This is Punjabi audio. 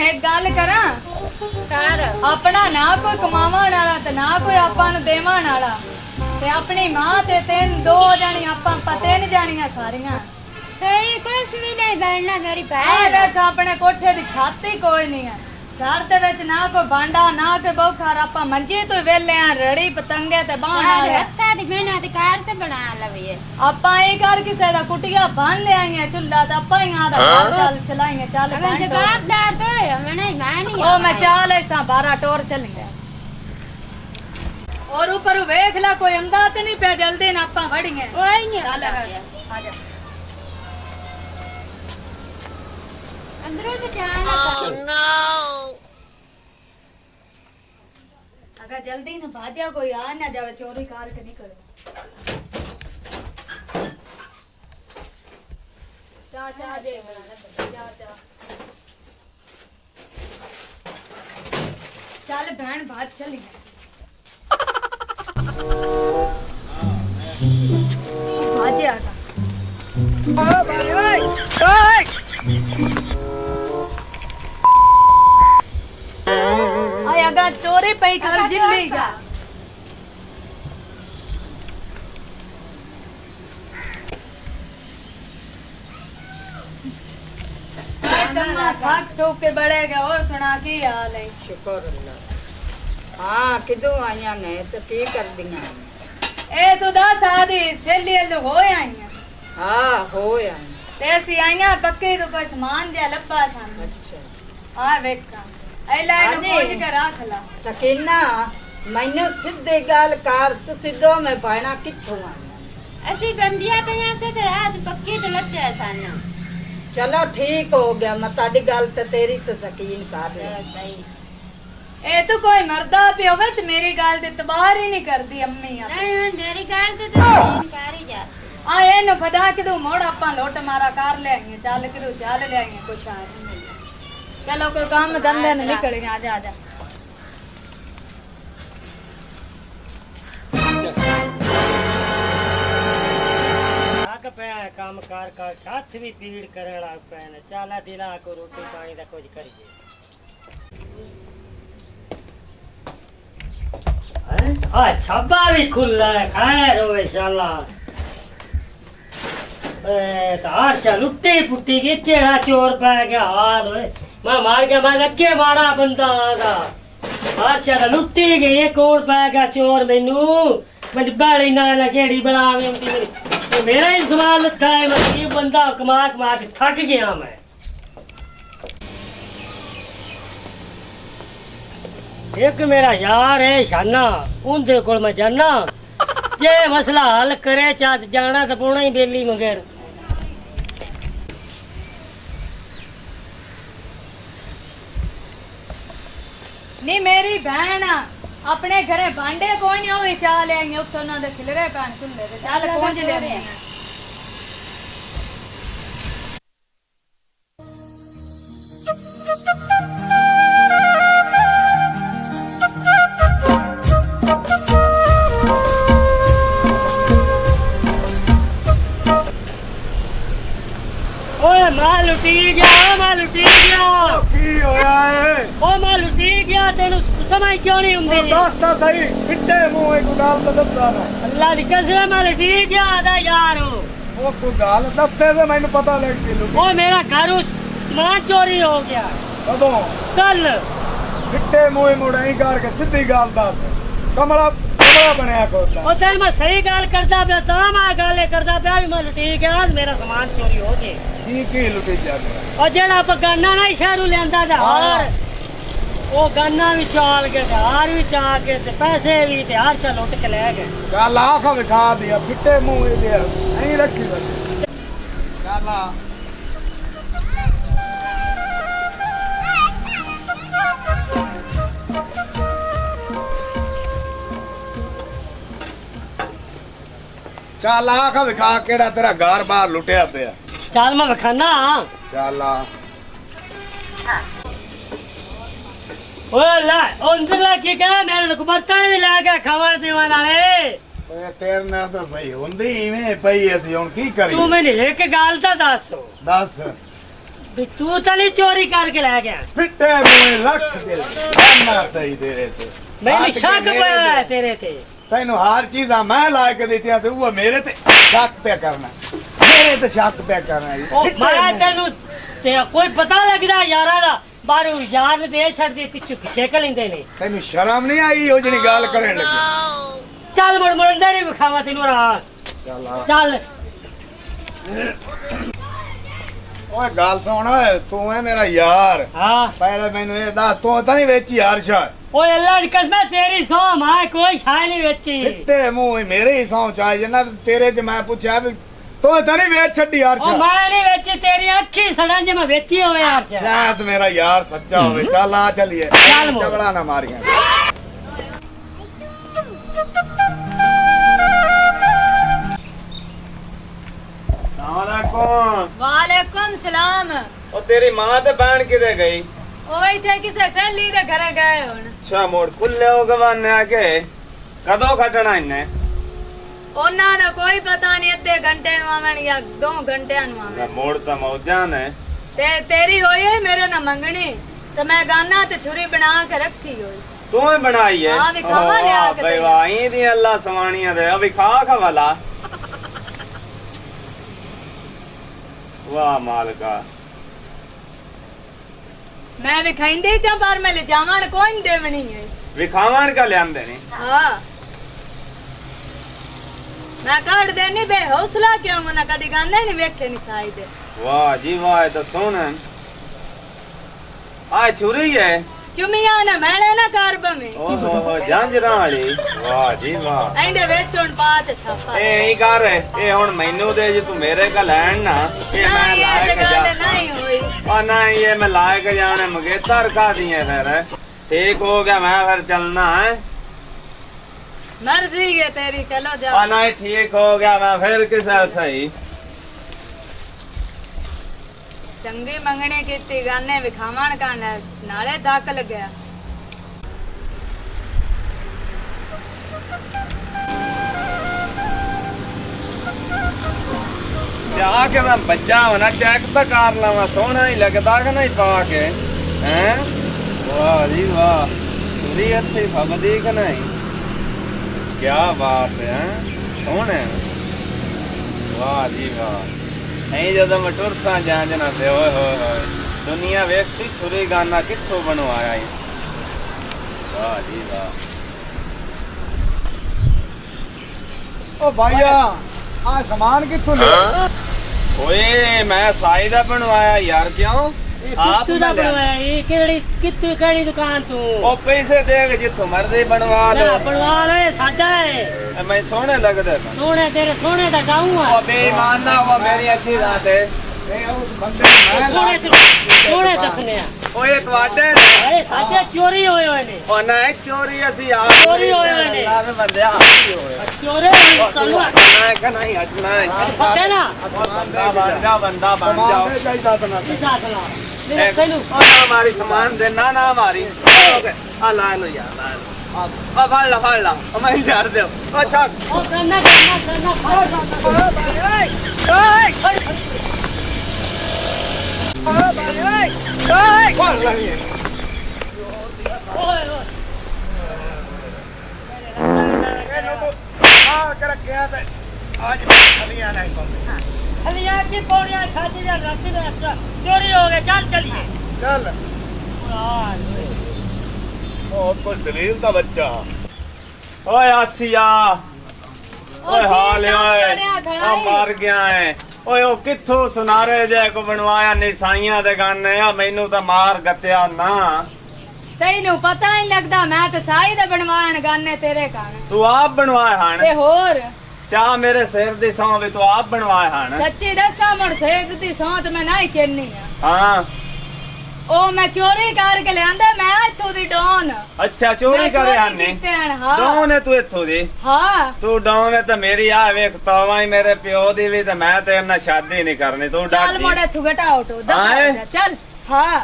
एक गल करा कर अपना ना कोई कमावन वाला ते ना कोई आपां नूं देवन वाला ते अपनी मां ते तीन दो जानी आपां तीन जानियां सारियां सही कुछ भी नहीं बनना मेरी आ बहन देख अपने कोठे दी छत ही कोई नहीं है घर दे विच ना कोई बांडा ना कोई बौखार आपां मंजे तो वेले आ रड़ी पतंगे ते बाण वाले हत्ता दी मेहनत कर ते बना लविए आपां ई कर किसे दा कुटिया बन ले आईਆਂ चुल्ला ते आपां ही आदा घर चल चलाईਆਂ चल अगर जवाबदार तो है मैंने नहीं ओ मैं चाल ऐसा 12 टोर चलेंगे और ऊपर वेख ला कोई अमदाद नहीं पे जल्दी ना आपां वड़ीए कोई नहीं चल आ जा अंदरों से जाना अगर जल्दी न भाजा कोई आ ना जावे चोरी कार के निकले चा जे चा चल बहन बात चली भाजे आगा अगर चोरी पई कर जिल्ली का थक ठोक के बढ़ेगा और सुना की हाल है शुक्र अल्लाह हां किदो आया ने तो की कर दिया ए तो दस आदी सेली हो आई हां हो आया तेसी आईया पक्के तो कोई सामान जे लब्बा था अच्छा हां वेखा ऐला नु खोज के रख ला सकीना मैनू सीधे गल कर तू सिद्धो में पाना किथों आया ऐसी बंदियां पईयां से ते रात पक्की तो लग सन चलो ठीक हो गया मैं ताडी गल ते तेरी तो यकीन कर ले सही ए तो कोई मर्दा पे होवे ते मेरी गल ते तबार ही नहीं करदी अम्मी नहीं मेरी गल ते यकीन कर ही जा आ ए नु फदा के दो मोड़ आपा लोट मारा कर ले आईए चल के दो चल ले आईए कुछ आ चलो कोई काम धंधे न निकल गया आजा आजा थक पिया काम कार कर हथ भी पीड़ करे लग पे ने चल दिला को रोटी पानी दा कुछ करिए आ छब्बा भी खुला है खैर होवे शाला ए तार चा लुट्टी पुट्टी के तेरा चोर पै गया हाल होए मैं मार के मैं लगे मारा बंदा आगा अच्छा दा लुट्टी गई है कोड़ पै गया चोर मैनू मैं बाली ना केड़ी बनावे उंदी मेरी मेरा ही सवाल लथा है मैं ये बंदा कमा कमा के थक गया मैं एक मेरा यार है शाना उनके कोल मैं जाना जे मसला हल करे चाह जाना तो पौना ही बेली मगर नहीं मेरी बहन अपने घरे भांडे कोई नहीं होई चाह ले आएंगे उत्थों ना दे खिलरे पैन चुल्ले ते चल पहुंच ले आएंगे ओए माल लुटी गया की होया है ओ माल लुटी गया तेनु समझ क्यों नहीं वो हुंदी दसता सही फिट्टे मुंह एक गाल तो दसदा ना अल्लाह दी कसम माल लुटी गया दा यार वो को गाल दसते से मैंने पता लग सी लुटी ओ मेरा घर सामान चोरी हो गया कदों कल फिट्टे मुंह मुड़ाई करके सीधी गाल दस कमरा बनया कोता ओ तेल मैं सही गाल करदा पे ता मैं गाले करदा पे भी मैं लुटी गया आज मेरा सामान चोरी हो गया की लुटी जाने और जेड़ा आप गाना ना शहरों लेंदा जा हार वो गाना भी चाल के हार भी चाल के ते पैसे भी ते हार चा लुट के ले गए गाल आंख दिखा दिया फिट्टे मुंह दे नहीं रखी बस गाला चल आख विखा केड़ा तेरा घर बाहर लुटिया पिया चल मैं विखाना चल आ ओए ला अंदर की कह मेरे को बर्तन भी ला के खावन पीवन वाले ओए तेरे नाल तो भाई हुंदी इवें पई असी हुन की करी तू मैंने एक गाल दा दस दस ਵੀ ਤੂੰ ਤਾਂ ਨਹੀਂ ਚੋਰੀ ਕਰਕੇ ਲੈ ਗਿਆ ਫਿੱਟੇ ਮੂੰਹ ਲੱਖ ਦਿਲ ਜਾਨਾ ਤਈ ਤੇਰੇ ਤੇ ਮੈਨੂੰ ਹੱਥ ਸ਼ੱਕ ਕੇ ਮੇਰੇ ਪਿਆ ਹੈ ਤੇ। ਤੇਰੇ ਤੇ ਤੈਨੂੰ ਹਰ ਚੀਜ਼ਾਂ ਮੈਂ ਲਾ ਕੇ ਦਿੱਤੀਆਂ ਤੇ ਉਹ ਮੇਰੇ ਤੇ ਸ਼ੱਕ ਪਿਆ ਕਰਨਾ ਮੇਰੇ ਤੇ ਸ਼ੱਕ ਪਿਆ ਕਰਨਾ ਜੀ। ਉਹ ਫਿੱਟੇ ਮੈਂ ਮੂੰਹ। ਤੈਨੂੰ ਤੇ ਕੋਈ ਪਤਾ ਲੱਗਦਾ ਯਾਰਾਂ ਦਾ ਬਾਹਰੋਂ ਯਾਰ ਨੂੰ ਦੇ ਛੱਡਦੇ ਪਿੱਛੇ ਪਿੱਛੇ ਕ ਲੈਂਦੇ ਨੇ ਤੈਨੂੰ ਸ਼ਰਮ ਨਹੀਂ ਆਈ ਉਹ ਜਿਹੜੀ ਗੱਲ ਕਰਨ ਲੱਗੇ ਚੱਲ ਮੁੜ ਮੁੜ ਅੰਦਰ ਹੀ ਵਿਖਾਵਾ ਤੈਨੂੰ ਰਾਹ ਚੱਲ ਆ। ਚੱਲ ਓਏ ਗੱਲ ਸੁਣ ਓਏ ਤੂੰ ਹੈ ਮੇਰਾ ਯਾਰ ਹਾਂ ਪਹਿਲੇ ਮੈਨੂੰ ਇਹ ਦੱਸ ਤੂੰ ਤਾਂ ਨਹੀਂ ਵੇਚੀ ਯਾਰ ਸ਼ਾਇਦ ਓਏ ਅੱਲਾ ਦੀ ਕਸਮ ਹੈ, ਤੇਰੀ ਸੌ ਮੈਂ ਕੋਈ ਸ਼ਾਇ ਨਹੀਂ ਵੇਚੀ ਫਿੱਟੇ ਮੂੰਹ ਮੇਰੇ ਹੀ ਸੌਂ ਚਾਹ ਜਨਾ ਤੇਰੇ ਚ ਮੈਂ ਪੁੱਛਿਆ ਵੀ ਤੂੰ ਤਾਂ ਨਹੀਂ ਵੇਚ ਛੱਡੀ ਯਾਰ ਉਹ ਸ਼ਾਇਦ ਮੈਂ ਨਹੀਂ ਵੇਚੀ, ਤੇਰੀ ਅੱਖੀ ਸੜਨ ਜੇ ਮੈਂ ਵੇਚੀ ਹੋਵੇ ਯਾਰ ਸ਼ਾਇਦ। ਸ਼ਾਇਦ ਮੇਰਾ ਯਾਰ ਸੱਚਾ ਹੋਵੇ ਚੱਲ ਆ ਚੱਲੀਏ ਚੱਲ ਮੋੜ। ਝਗੜਾ ਨਾ ਮਾਰੀਆਂ ਸਲਾਮੁਅਲੈਕੁਮ ਵਾਲੇकुम सलाम। ਉਹ ਤੇਰੀ ਮਾਂ ਤੇ ਬਹਿਣ ਕਿਤੇ ਗਈ ਉਹ ਇੱਥੇ ਕਿਸੇ ਸਹੇਲੀ ਦੇ ਘਰੇ ਗਏ ਹੁਣ। ਅੱਛਾ ਮੋੜ ਖੁੱਲੇ ਹੋ ਗਵਾਨੇ ਆ ਕੇ ਕਦੋਂ ਖਟਣਾ ਇਹਨੇ ਉਹਨਾਂ ਦਾ ਕੋਈ ਪਤਾ ਨਹੀਂ, ਅੱਧੇ ਘੰਟੇ ਨੂੰ ਆਵਣ ਜਾਂ 2 ਘੰਟਿਆਂ ਨੂੰ ਆਵਣ। ਮੋੜ ਤਾਂ ਮੌਜਾਂ ਨੇ ਤੇ ਤੇਰੀ ਹੋਈ ਹੋਈ ਮੇਰੇ ਨਾਲ ਮੰਗਣੀ ਤੇ ਮੈਂ ਗਾਨਾ ਤੇ ਛੁਰੀ ਬਣਾ ਕੇ ਰੱਖੀ ਹੋਈ। ਤੂੰ ਹੀ ਬਣਾਈ ਹੈ ਹਾਂ, ਵੀ ਖਾਵਾ ਲਿਆ ਕੇ ਬਈ ਦੇ। ਵਾਹੀ ਦੀ ਅੱਲਾ ਸਵਾਣੀਆਂ ਦੇ ਅਭੀ ਖਾ ਖਵਾਲਾ ਵਾਹ ਮਾਲਕਾ ਮੈਂ ਵੀ ਖਾਈਂਦੀ ਚਾਂ ਪਰ ਮੈਂ ਲਿਜਾਵਣ ਕੋਈ ਨਹੀਂ ਦੇਵਣੀ ਹੈ। ਵਿਖਾਵਣ ਕਾ ਲਿਆਂਦੇ ਨੇ ਹਾਂ ਮੈਂ ਕੱਢ ਦੇਣੀ ਬੇ ਹੌਸਲਾ ਕਿਉਂ ਮਨਾ ਕਦੀ ਗਾਨੇ ਨਹੀਂ ਵੇਖੇ ਨਹੀਂ ਸਾਈ ਦੇ। ਵਾਹ ਜੀ ਵਾਹ ਇਹ ਤਾਂ ਸੋਹਣਾ ਆ ਛੁਰੀ ਹੈ ਚੁਮੀਆਂ ਨਾ ਮੈਲੇ ਨਾ ਕਰ ਬਵੇਂ ਓਹੋ ਹੋ ਜਾਂਜਰਾਂ ਵਾਲੀ ਵਾਹ ਜੀ ਵਾਹ ਐਂਦੇ ਵਿੱਚ ਹੁਣ ਪਾ ਤੇ ਛਾਪਾ। ਇਹ ਹੀ ਕਰ ਇਹ ਹੁਣ ਮੈਨੂੰ ਦੇ ਜੇ ਤੂੰ ਮੇਰੇ ਕਾ ਲੈਣ ਨਾ ਇਹ ਮੈਂ ਨਹੀਂ ਲਾਇਕ ਇਹ ਗੱਲ ਜਾ ਨਹੀਂ ਹੋਈ। ਆ ਨਹੀਂ ਇਹ ਮੈਂ ਲਾਇਕ ਜਾਣੇ ਮੰਗੇਤਰ ਖਾ ਦੀਆਂ ਫਿਰ ਠੀਕ ਹੋ ਗਿਆ ਮੈਂ ਫਿਰ ਚੱਲਣਾ ਹੈ ਮਰਜ਼ੀ ਹੈ ਤੇਰੀ, ਚਲੋ ਜਾ। ਆ ਨਹੀਂ ਠੀਕ ਹੋ ਗਿਆ ਮੈਂ ਫਿਰ ਕਿਸੇ ਸਹੀ ਚੰਗੀ ਮੰਗਣੀ ਕੀਤੀ ਗਾਨੇ ਵਿਖਾਵਣ ਕਾਣ ਨਾਲੇ ਧੱਕ ਲੱਗਿਆ। ਜਾ ਕੇ ਮੈਂ ਬੱਜਾ ਹੋਣਾ ਚੈੱਕ ਤਾਂ ਕਰ ਲਵਾਂ ਸੋਹਣਾ ਹੀ ਲੱਗਦਾ ਕਿ ਨਹੀਂ ਪਾ ਕੇ ਹੈ ਵਾਹ ਜੀ ਵਾਹ ਸੁਰੀ ਇੱਥੇ ਫਬਦੀ ਕਿ ਨਹੀਂ ਕੀ ਬਾਤ ਹੈ ਸੋਹਣਾ ਵਾਹ ਜੀ ਵਾਹ ਨਹੀਂ ਜਦੋਂ ਮੈਂ ਟੁਰਸਾਂ ਜਾਂਜਣਾ ਤੇ ਓਏ ਹੋਏ ਹੋਏ ਦੁਨੀਆ ਵੇਖੀ ਛੁਰੀ ਗਾਨਾ ਕਿੱਥੋਂ ਬਣਵਾਇਆ ਈ ਵਾਹ ਜੀ ਵਾਹ ਓ ਭਾਈਆ ਆ ਸਮਾਨ ਕਿੱਥੋਂ ਲਿਆ ਓਏ ਮੈਂ ਸਾਈ ਦਾ ਬਣਵਾਇਆ ਯਾਰ ਕਿਉਂ ਆਪ ਕਿੱਥੋਂ ਦਾ ਬਣਵਾਇਆ ਇਹ ਕਿਹੜੀ ਦੁਕਾਨ ਤੋਂ ਉਹ ਪੈਸੇ ਦੇ ਕੇ ਜਿੱਥੋਂ ਮਰਜ਼ੀ ਬਣਵਾ ਲੈ ਲਓ ਬਣਵਾ ਲੈ ਸਾਡਾ ਹੈ ਮੈਂ ਸੋਹਣੇ ਲੱਗਦੇ ਮੈਂ ਸੋਹਣੇ ਤੇਰੇ ਸੋਹਣੇ ਦਾ ਗਾਉਂ ਆ ਉਹ ਬੇਈਮਾਨ ਨਾ ਉਹ ਮੇਰੀ ਅੱਛੀ ਰਾਤ ਹੈ ਸੋਹਣੇ ਦੱਸਨੇ ਆ ਓਏ ਤੁਹਾਡੇ ਅਰੇ ਸਾਡੇ ਚੋਰੀ ਹੋਏ ਨੇ ਉਹ ਨਾ ਚੋਰੀ ਅਸੀਂ ਆ ਚੋਰੀ ਹੋਏ ਹੋਏ ਨੇ। ਲਾਵੇ ਬੰਦੇ ਆ ਹੋਏ ਚੋਰੇ ਤਲੂ ਨਾ ਕਿ ਨਹੀਂ ਹਟਣਾ ਪੱਕੇ ਨਾ ਬੰਦਾ ਬਣ ਜਾ ਬੰਦਾ ਬਣ ਜਾਓ ਕਿਸਾ ਕਲਾ ਮੇਰੇ ਤੈਨੂੰ ਉਹ ਨਾ ਮਾਰੀ ਸਮਾਨ ਦੇ ਨਾ ਮਾਰੀ ਆ ਲਾ ਲੋ ਯਾਰ ਲਾ ਲੋ ਆ ਫੜ ਲਾ ਉਹ ਮੈਂ ਛੱਡ ਦਿਓ ਉਹ ਛੱਡ ਉਹ ਕਰਨਾ ਫੜ ਲੈ ਇਹਨੂੰ ਤੂੰ ਆ ਕਰ ਰੱਖਿਆ ਤੇ ਅੱਜ ਖਲੀਆਂ ਨਹੀਂ ਪਾਉਂਦੇ ਹਲਿਆ ਕੀ ਪੌੜੀਆਂ ਖਾਦੀ ਜਾਂ ਰਾਤੀ ਦਾ ਚੋਰੀ ਹੋ ਗਏ ਚੱਲ ਚਲੀਏ ਚੱਲ ਬਹੁਤ ਕੁਝ ਦਲੀਲ ਦਾ ਬੱਚਾ ਓਏ ਆਸੀਆ ਓਏ ਹਾਲ ਓਏ ਆ ਮਰ ਗਿਆ ਐ ਓਏ ਉਹ ਕਿੱਥੋਂ ਸੁਨਾਰੇ ਜੇ ਕੋ ਬਣਵਾਇਆ ਨਿਸਾਈਆਂ ਦੇ ਗਾਨੇ ਆ ਮੈਨੂੰ ਤਾਂ ਮਾਰ ਗੱਤਿਆ ਨਾ ਤੈਨੂੰ ਪਤਾ ਨਹੀਂ ਲੱਗਦਾ ਮੈਂ ਤੇ ਸਾਈ ਦੇ ਬਣਵਾਣ ਗਾਨੇ ਤੇਰੇ ਕਾਣ ਤੂੰ ਆਪ ਬਣਵਾਇਆ ਹਣ ਤੇ ਹੋਰ ਚਾਹ ਮੇਰੇ ਸਿਰ ਦੀ ਸੌਂ ਵੀ ਤੂੰ ਆਪ ਬਣਵਾਇਆ ਹਣ ਸੱਚੀ ਦੱਸਾਂ ਮੁੜ ਸੇਕ ਦੀ ਸੌਂਤ ਮੈਂ ਨਹੀਂ ਚੰਨੀ ਆ। ਹਾਂ ਉਹ ਮੈਂ ਚੋਰੀ ਕਰਕੇ ਲਿਆਂਦਾ ਮੈਂ ਇੱਥੋਂ ਦੀ ਡੌਨ। ਅੱਛਾ ਚੋਰੀ ਕਰੇ ਹਾਨੇ ਹਾਂ ਡੌਨ ਹੈ ਤੂੰ ਇੱਥੋਂ ਦੀ ਹਾਂ ਤੂੰ ਡੌਨ ਹੈ ਤਾਂ ਮੇਰੀ ਆ ਵੇਖ ਤਾਵਾਂ ਹੀ ਮੇਰੇ ਪਿਓ ਦੀ ਵੀ ਤੇ ਮੈਂ ਤੇਰੇ ਨਾਲ ਸ਼ਾਦੀ ਨਹੀਂ ਕਰਨੀ ਤੂੰ ਚੱਲ ਡਰਦੀ ਮੋੜੇ ਤੂੰ ਘਟਾ ਉਟੋ ਹਾਂ, ਚੱਲ ਹਾਂ